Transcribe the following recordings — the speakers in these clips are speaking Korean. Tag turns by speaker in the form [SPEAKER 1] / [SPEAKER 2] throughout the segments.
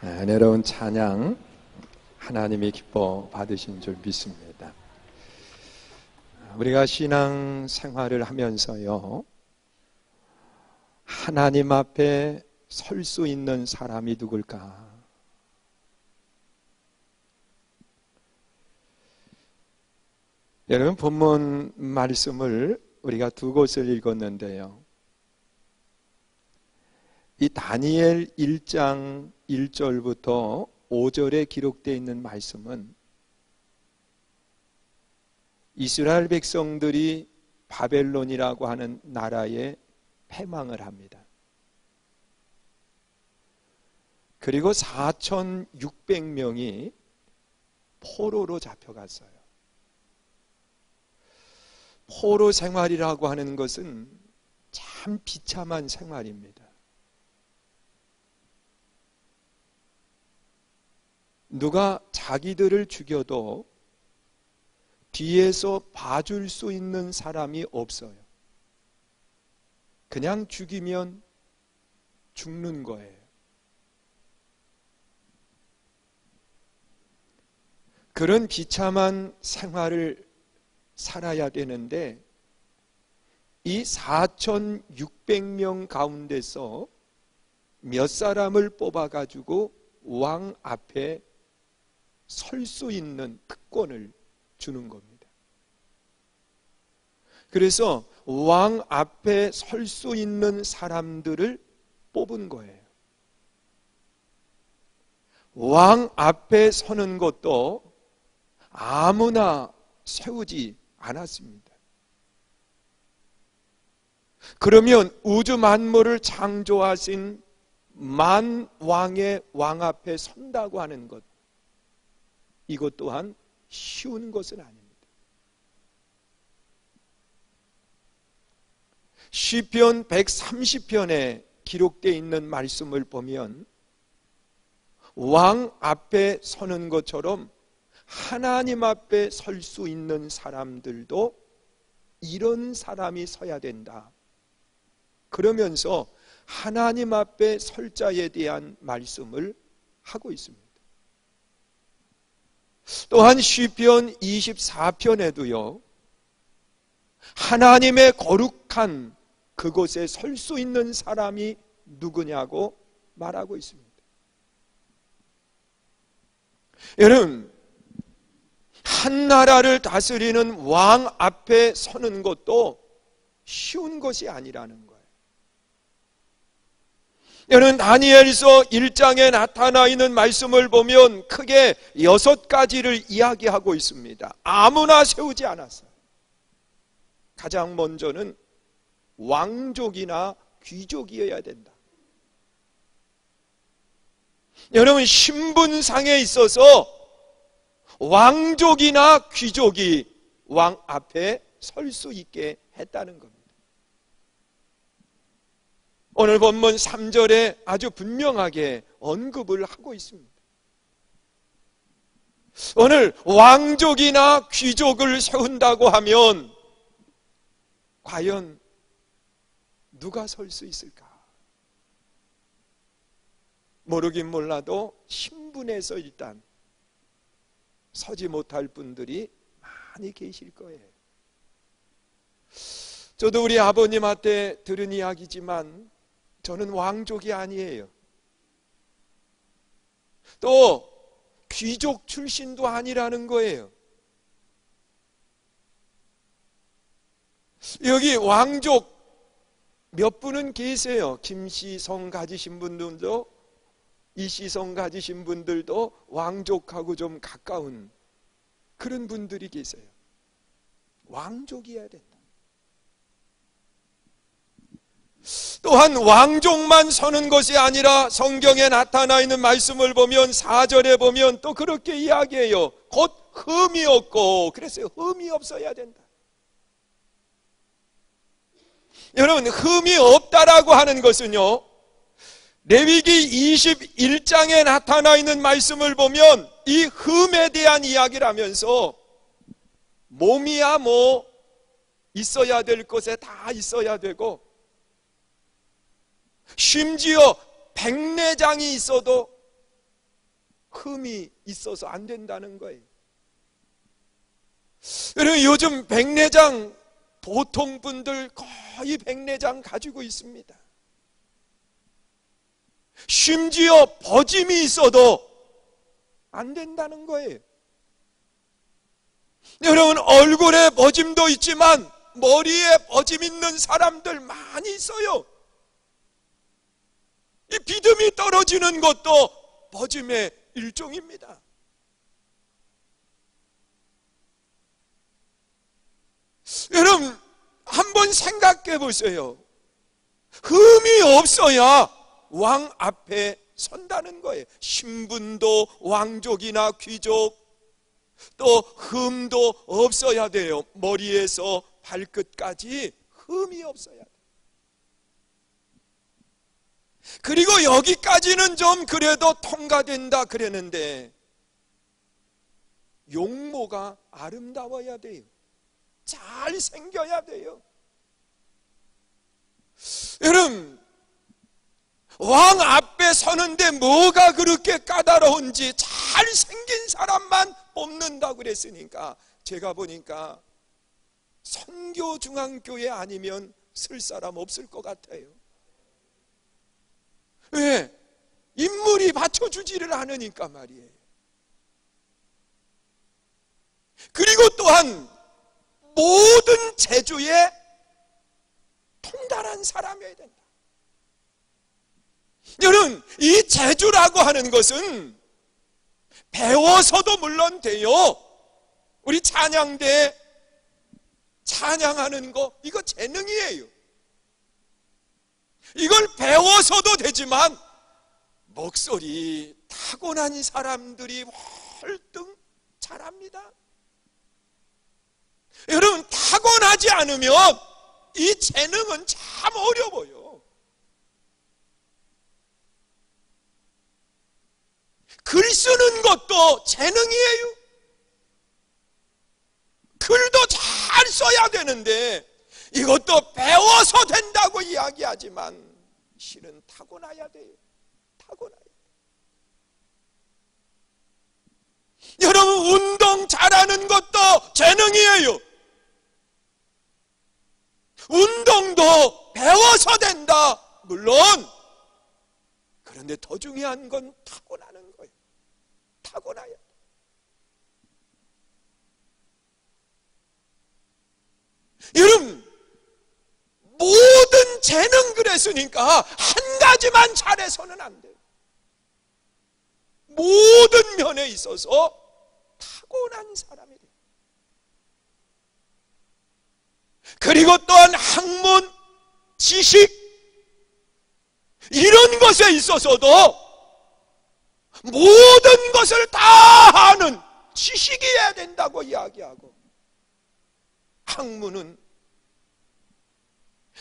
[SPEAKER 1] 은혜로운 찬양 하나님이 기뻐 받으신 줄 믿습니다. 우리가 신앙 생활을 하면서요, 하나님 앞에 설 수 있는 사람이 누굴까? 여러분, 본문 말씀을 우리가 두 곳을 읽었는데요, 이 다니엘 1장 1절부터 5절에 기록되어 있는 말씀은 이스라엘 백성들이 바벨론이라고 하는 나라에 패망을 합니다. 그리고 4,600명이 포로로 잡혀갔어요. 포로 생활이라고 하는 것은 참 비참한 생활입니다. 누가 자기들을 죽여도 뒤에서 봐줄 수 있는 사람이 없어요. 그냥 죽이면 죽는 거예요. 그런 비참한 생활을 살아야 되는데 이 4,600명 가운데서 몇 사람을 뽑아가지고 왕 앞에 설 수 있는 특권을 주는 겁니다. 그래서 왕 앞에 설 수 있는 사람들을 뽑은 거예요. 왕 앞에 서는 것도 아무나 세우지 않았습니다. 그러면 우주 만물을 창조하신 만왕의 왕 앞에 선다고 하는 것, 이것 또한 쉬운 것은 아닙니다. 시편 130편에 기록되어 있는 말씀을 보면 왕 앞에 서는 것처럼 하나님 앞에 설 수 있는 사람들도 이런 사람이 서야 된다. 그러면서 하나님 앞에 설 자에 대한 말씀을 하고 있습니다. 또한 시편 24편에도요, 하나님의 거룩한 그곳에 설 수 있는 사람이 누구냐고 말하고 있습니다. 여러분, 한 나라를 다스리는 왕 앞에 서는 것도 쉬운 것이 아니라는 거예요. 여러분, 다니엘서 1장에 나타나 있는 말씀을 보면 크게 6가지를 이야기하고 있습니다. 아무나 세우지 않았어요. 가장 먼저는 왕족이나 귀족이어야 된다. 여러분, 신분상에 있어서 왕족이나 귀족이 왕 앞에 설 수 있게 했다는 겁니다. 오늘 본문 3절에 아주 분명하게 언급을 하고 있습니다. 오늘 왕족이나 귀족을 세운다고 하면 과연 누가 설 수 있을까? 모르긴 몰라도 신분에서 일단 서지 못할 분들이 많이 계실 거예요. 저도 우리 아버님한테 들은 이야기지만 저는 왕족이 아니에요. 또 귀족 출신도 아니라는 거예요. 여기 왕족 몇 분은 계세요. 김씨성 가지신 분들도, 이씨성 가지신 분들도 왕족하고 좀 가까운 그런 분들이 계세요. 왕족이어야 된다. 또한 왕족만 서는 것이 아니라 성경에 나타나 있는 말씀을 보면 4절에 보면 또 그렇게 이야기해요. 곧 흠이 없고, 그래서 흠이 없어야 된다. 여러분, 흠이 없다라고 하는 것은요, 레위기 21장에 나타나 있는 말씀을 보면 이 흠에 대한 이야기를 하면서 몸이야 뭐 있어야 될 것에 다 있어야 되고, 심지어 백내장이 있어도 흠이 있어서 안 된다는 거예요. 여러분, 요즘 백내장 보통 분들 거의 백내장 가지고 있습니다. 심지어 버짐이 있어도 안 된다는 거예요. 여러분, 얼굴에 버짐도 있지만 머리에 버짐 있는 사람들 많이 있어요. 이 비듬이 떨어지는 것도 버짐의 일종입니다. 여러분, 한번 생각해 보세요. 흠이 없어야 왕 앞에 선다는 거예요. 신분도 왕족이나 귀족, 또 흠도 없어야 돼요. 머리에서 발끝까지 흠이 없어야 돼요. 그리고 여기까지는 좀 그래도 통과된다 그랬는데, 용모가 아름다워야 돼요. 잘 생겨야 돼요. 여러분, 왕 앞에 서는데 뭐가 그렇게 까다로운지 잘생긴 사람만 뽑는다고 그랬으니까, 제가 보니까 선교중앙교회 아니면 쓸 사람 없을 것 같아요. 왜? 인물이 받쳐주지를 않으니까 말이에요. 그리고 또한 모든 재주에 통달한 사람이어야 된다. 여러분, 이 재주라고 하는 것은 배워서도 물론 돼요. 우리 찬양대 찬양하는 거, 이거 재능이에요. 이걸 배워서도 되지만 목소리 타고난 사람들이 월등 잘합니다. 여러분, 타고나지 않으면 이 재능은 참 어려워요. 글 쓰는 것도 재능이에요. 글도 잘 써야 되는데 이것도 배워서 된다고 이야기하지만 실은 타고나야 돼요. 타고나야 돼요. 여러분, 운동 잘하는 것도 재능이에요. 운동도 배워서 된다. 물론 그런데 더 중요한 건 타고나는 거예요. 타고나야 돼요. 여러분, 모든 재능 그랬으니까 한 가지만 잘해서는 안 돼요. 모든 면에 있어서 타고난 사람이 돼요. 그리고 또한 학문, 지식, 이런 것에 있어서도 모든 것을 다 아는 지식이어야 된다고 이야기하고, 학문은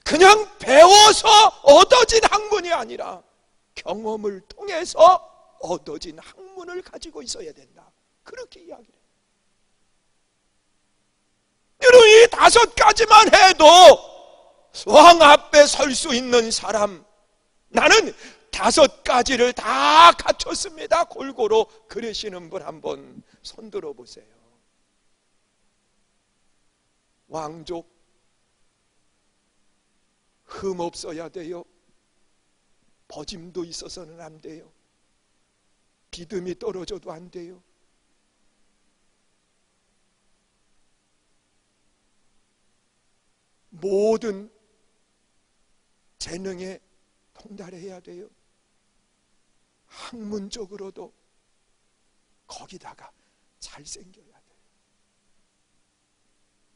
[SPEAKER 1] 그냥 배워서 얻어진 학문이 아니라 경험을 통해서 얻어진 학문을 가지고 있어야 된다. 그렇게 이야기를 해요. 여러분, 이 5가지만 해도 왕 앞에 설 수 있는 사람, 나는 5가지를 다 갖췄습니다, 골고루 그러시는 분 한번 손들어 보세요. 왕족, 흠 없어야 돼요. 버짐도 있어서는 안 돼요. 비듬이 떨어져도 안 돼요. 모든 재능에 통달해야 돼요. 학문적으로도 거기다가 잘생겨야 돼요.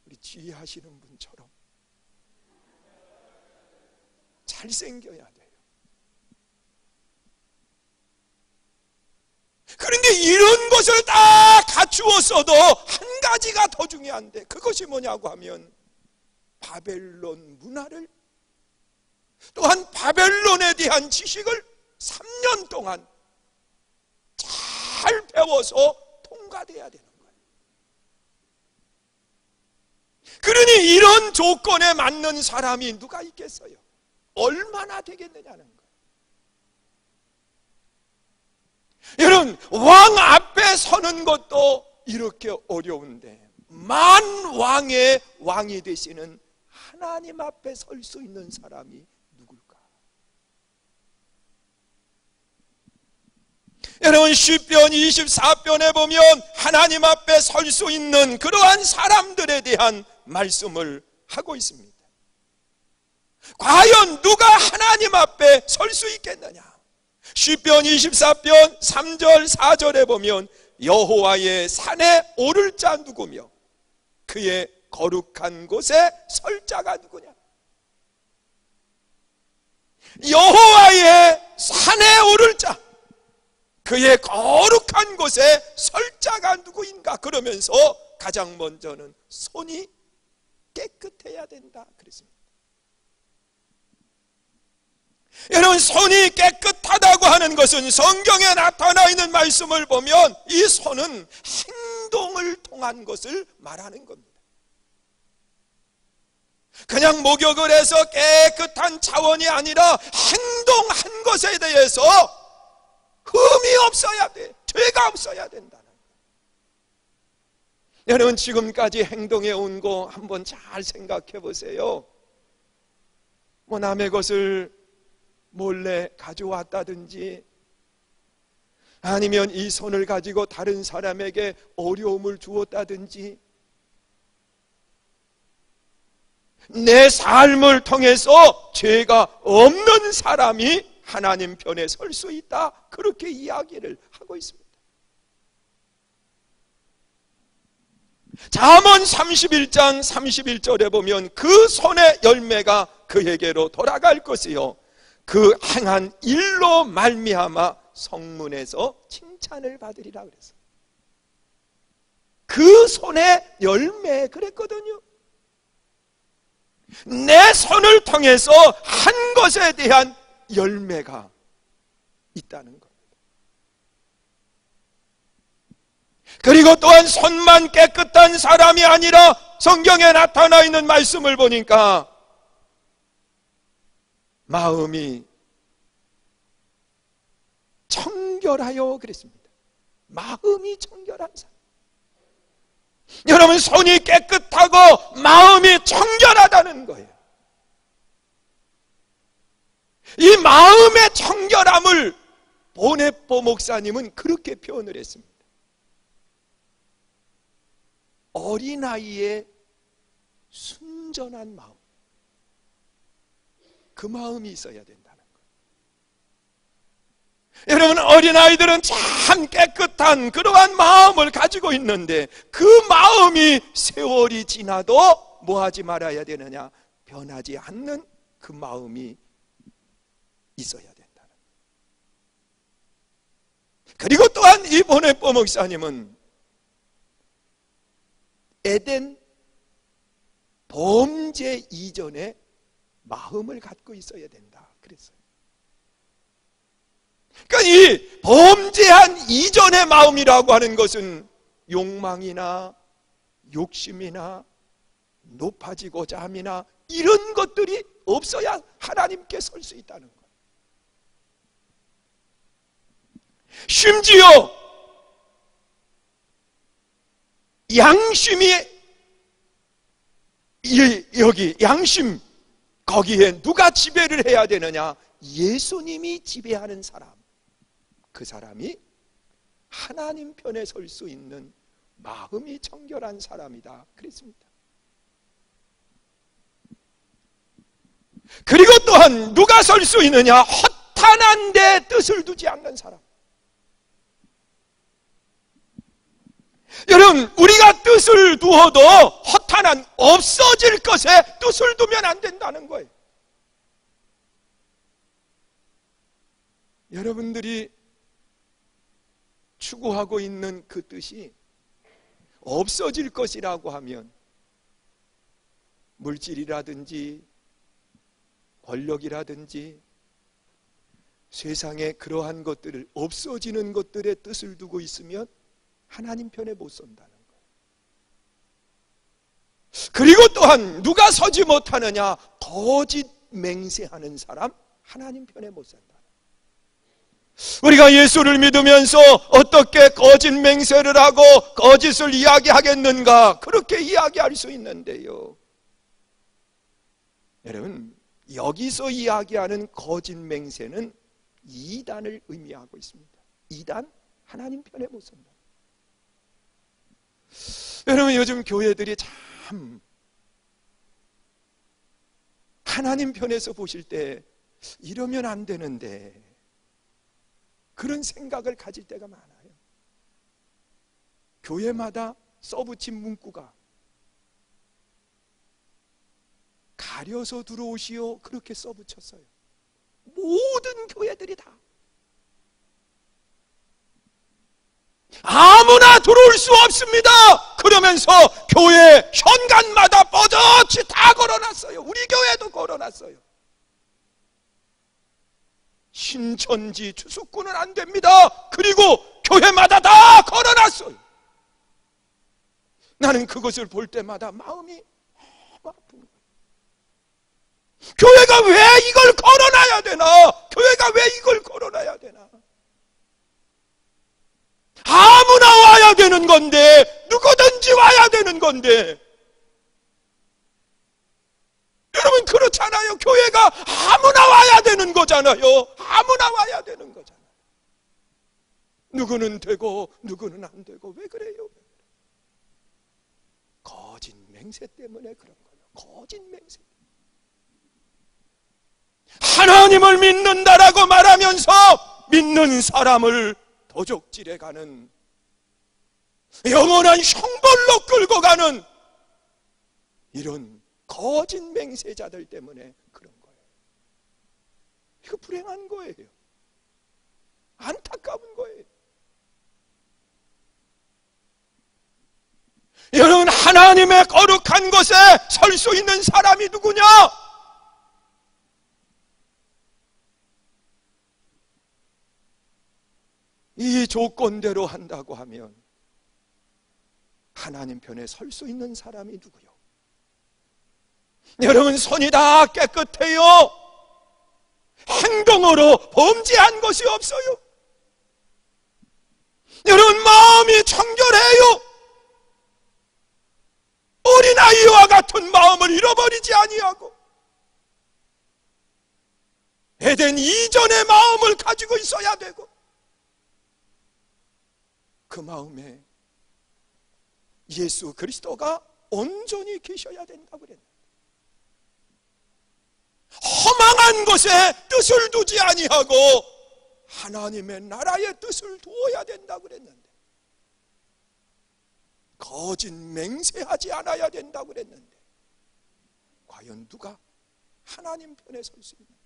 [SPEAKER 1] 우리 지휘하시는 분처럼 잘생겨야 돼요. 그런데 이런 것을 다 갖추었어도 한 가지가 더 중요한데, 그것이 뭐냐고 하면 바벨론 문화를, 또한 바벨론에 대한 지식을 3년 동안 잘 배워서 통과돼야 되는 거예요. 그러니 이런 조건에 맞는 사람이 누가 있겠어요? 얼마나 되겠느냐는 거예요. 여러분, 왕 앞에 서는 것도 이렇게 어려운데 만왕의 왕이 되시는 하나님 앞에 설 수 있는 사람이 누굴까? 여러분, 시편 24편에 보면 하나님 앞에 설 수 있는 그러한 사람들에 대한 말씀을 하고 있습니다. 과연 누가 하나님 앞에 설 수 있겠느냐? 시편 24편 3절 4절에 보면 여호와의 산에 오를 자 누구며 그의 거룩한 곳에 설 자가 누구냐? 여호와의 산에 오를 자, 그의 거룩한 곳에 설 자가 누구인가? 그러면서 가장 먼저는 손이 깨끗해야 된다 그랬습니다. 여러분, 손이 깨끗하다고 하는 것은 성경에 나타나 있는 말씀을 보면 이 손은 행동을 통한 것을 말하는 겁니다. 그냥 목욕을 해서 깨끗한 차원이 아니라 행동한 것에 대해서 흠이 없어야 돼. 죄가 없어야 된다는 거예요. 여러분, 지금까지 행동해 온 거 한번 잘 생각해 보세요. 남의 것을 몰래 가져왔다든지, 아니면 이 손을 가지고 다른 사람에게 어려움을 주었다든지, 내 삶을 통해서 죄가 없는 사람이 하나님 편에 설 수 있다, 그렇게 이야기를 하고 있습니다. 잠언 31장 31절에 보면 그 손의 열매가 그에게로 돌아갈 것이요 그 행한 일로 말미암아 성문에서 칭찬을 받으리라 그랬어요. 그 손의 열매 그랬거든요. 내 손을 통해서 한 것에 대한 열매가 있다는 겁니다. 그리고 또한 손만 깨끗한 사람이 아니라 성경에 나타나 있는 말씀을 보니까 마음이 청결하여 그랬습니다. 마음이 청결한 사람. 여러분, 손이 깨끗하고 마음이 청결하다는 거예요. 이 마음의 청결함을 보네포 목사님은 그렇게 표현을 했습니다. 어린아이의 순전한 마음, 그 마음이 있어야 된다는 거예요. 여러분, 어린아이들은 참 깨끗한 그러한 마음을 가지고 있는데 그 마음이 세월이 지나도 뭐하지 말아야 되느냐? 변하지 않는 그 마음이 있어야 된다는 거예요. 그리고 또한 이 보네포 목사님은 에덴 범죄 이전에 마음을 갖고 있어야 된다 그랬어요. 그러니까 이 범죄한 이전의 마음이라고 하는 것은 욕망이나 욕심이나 높아지고자 함이나 이런 것들이 없어야 하나님께 설 수 있다는 거예요. 심지어 양심이 여기 양심 거기에 누가 지배를 해야 되느냐? 예수님이 지배하는 사람, 그 사람이 하나님 편에 설 수 있는 마음이 청결한 사람이다 그랬습니다. 그리고 또한 누가 설 수 있느냐? 허탄한 데 뜻을 두지 않는 사람. 여러분, 우리가 뜻을 두어도 허탄한 없어질 것에 뜻을 두면 안 된다는 거예요. 여러분들이 추구하고 있는 그 뜻이 없어질 것이라고 하면 물질이라든지 권력이라든지 세상에 그러한 것들을 없어지는 것들의 뜻을 두고 있으면 하나님 편에 못 선다는 거예요. 그리고 또한 누가 서지 못하느냐? 거짓 맹세하는 사람, 하나님 편에 못 산다. 우리가 예수를 믿으면서 어떻게 거짓 맹세를 하고 거짓을 이야기하겠는가? 그렇게 이야기할 수 있는데요. 여러분, 여기서 이야기하는 거짓 맹세는 이단을 의미하고 있습니다. 이단, 하나님 편에 못 선다. 여러분, 요즘 교회들이 참 하나님 편에서 보실 때 이러면 안 되는데 그런 생각을 가질 때가 많아요. 교회마다 써붙인 문구가 가려서 들어오시오, 그렇게 써붙였어요. 모든 교회들이 다. 아무나 들어올 수 없습니다. 그러면서 교회 현관마다 뻗어치 다 걸어놨어요. 우리 교회도 걸어놨어요. 신천지 주수꾼은 안 됩니다. 그리고 교회마다 다 걸어놨어요. 나는 그것을 볼 때마다 마음이 너무 아픈 거예요. 교회가 왜 이걸 걸어놔야 되나? 교회가 왜 이걸 걸어놔야 되나? 아무나 와야 되는 건데, 누구든지 와야 되는 건데, 여러분 그렇잖아요. 교회가 아무나 와야 되는 거잖아요. 아무나 와야 되는 거잖아요. 누구는 되고 누구는 안 되고. 왜 그래요? 거짓 맹세 때문에 그런 거예요. 거짓 맹세. 하나님을 믿는다라고 말하면서 믿는 사람을 도적질해 가는, 영원한 형벌로 끌고 가는 이런 거짓 맹세자들 때문에 그런 거예요. 이거 불행한 거예요. 안타까운 거예요. 여러분, 하나님의 거룩한 곳에 설 수 있는 사람이 누구냐? 이 조건대로 한다고 하면 하나님 편에 설 수 있는 사람이 누구요? 여러분, 손이 다 깨끗해요. 행동으로 범죄한 것이 없어요. 여러분, 마음이 청결해요. 어린아이와 같은 마음을 잃어버리지 아니하고 에덴 이전의 마음을 가지고 있어야 되고, 그 마음에 예수 그리스도가 온전히 계셔야 된다고 그랬는데, 허망한 것에 뜻을 두지 아니하고 하나님의 나라의 뜻을 두어야 된다고 그랬는데, 거짓 맹세하지 않아야 된다고 그랬는데, 과연 누가 하나님 편에 설 수 있는가?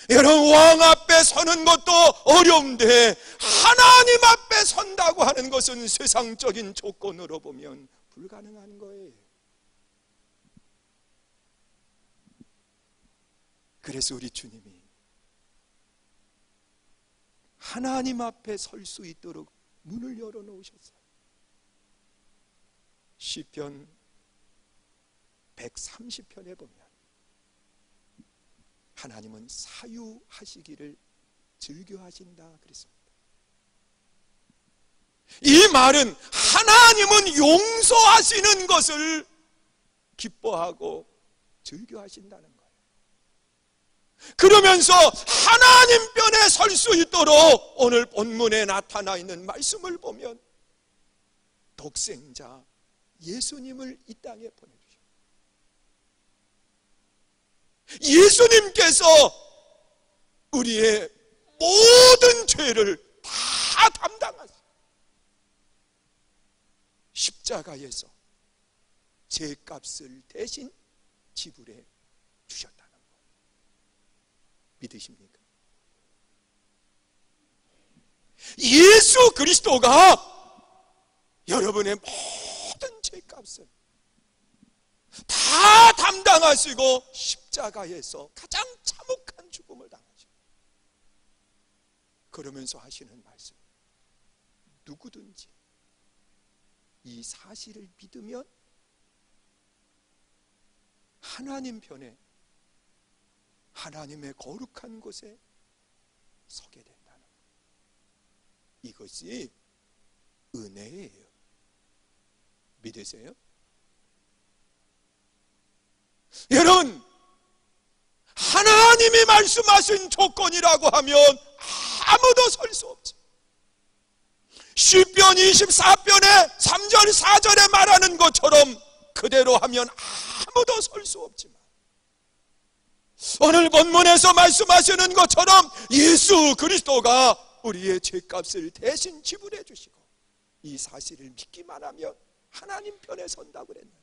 [SPEAKER 1] 여러분, 왕 앞에 서는 것도 어려운데 하나님 앞에 선다고 하는 것은 세상적인 조건으로 보면 불가능한 거예요. 그래서 우리 주님이 하나님 앞에 설 수 있도록 문을 열어놓으셨어요. 시편 130편에 보면 하나님은 사유하시기를 즐겨하신다 그랬습니다. 이 말은 하나님은 용서하시는 것을 기뻐하고 즐겨하신다는 거예요. 그러면서 하나님 편에 설 수 있도록 오늘 본문에 나타나 있는 말씀을 보면 독생자 예수님을 이 땅에 보내주셨어요. 예수님께서 우리의 모든 죄를 다 담당하셨어요. 십자가에서 죄값을 대신 지불해 주셨다는 거예요. 믿으십니까? 예수 그리스도가 여러분의 모든 죄값을 다 담당하시고 십자가에서 가장 참혹한 죽음을 당하시고, 그러면서 하시는 말씀, 누구든지 이 사실을 믿으면 하나님 편에, 하나님의 거룩한 곳에 서게 된다는 거예요. 이것이 은혜예요. 믿으세요? 여러분, 하나님이 말씀하신 조건이라고 하면 아무도 설 수 없지. 시편 24편에 3절 4절에 말하는 것처럼 그대로 하면 아무도 설 수 없지만, 오늘 본문에서 말씀하시는 것처럼 예수 그리스도가 우리의 죄값을 대신 지불해 주시고 이 사실을 믿기만 하면 하나님 편에 선다고 그랬는데,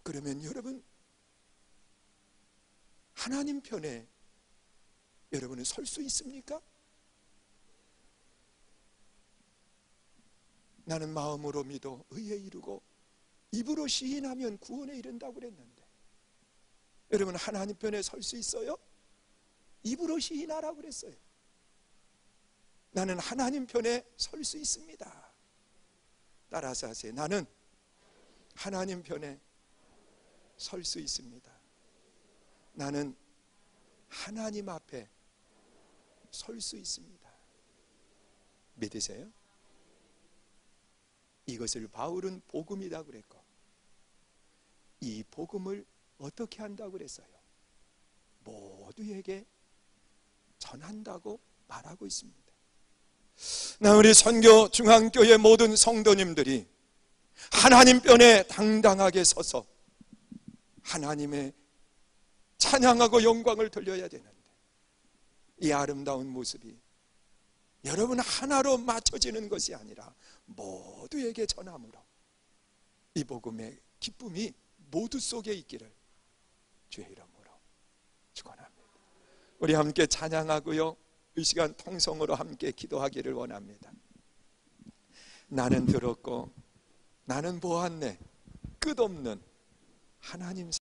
[SPEAKER 1] 그러면 여러분, 하나님 편에 여러분은 설 수 있습니까? 나는 마음으로 믿어 의에 이르고 입으로 시인하면 구원에 이른다고 그랬는데, 여러분 하나님 편에 설 수 있어요? 입으로 시인하라고 그랬어요. 나는 하나님 편에 설 수 있습니다. 따라서 하세요. 나는 하나님 편에 설 수 있습니다. 나는 하나님 앞에 설 수 있습니다. 믿으세요? 이것을 바울은 복음이라고 그랬고, 이 복음을 어떻게 한다고 그랬어요? 모두에게 전한다고 말하고 있습니다. 우리 선교 중앙교회 모든 성도님들이 하나님 편에 당당하게 서서 하나님의 찬양하고 영광을 돌려야 되는데, 이 아름다운 모습이 여러분 하나로 맞춰지는 것이 아니라 모두에게 전함으로 이 복음의 기쁨이 모두 속에 있기를 주의 이름으로 축원합니다. 우리 함께 찬양하고요, 이 시간 통성으로 함께 기도하기를 원합니다. 나는 들었고 나는 보았네, 끝없는 하나님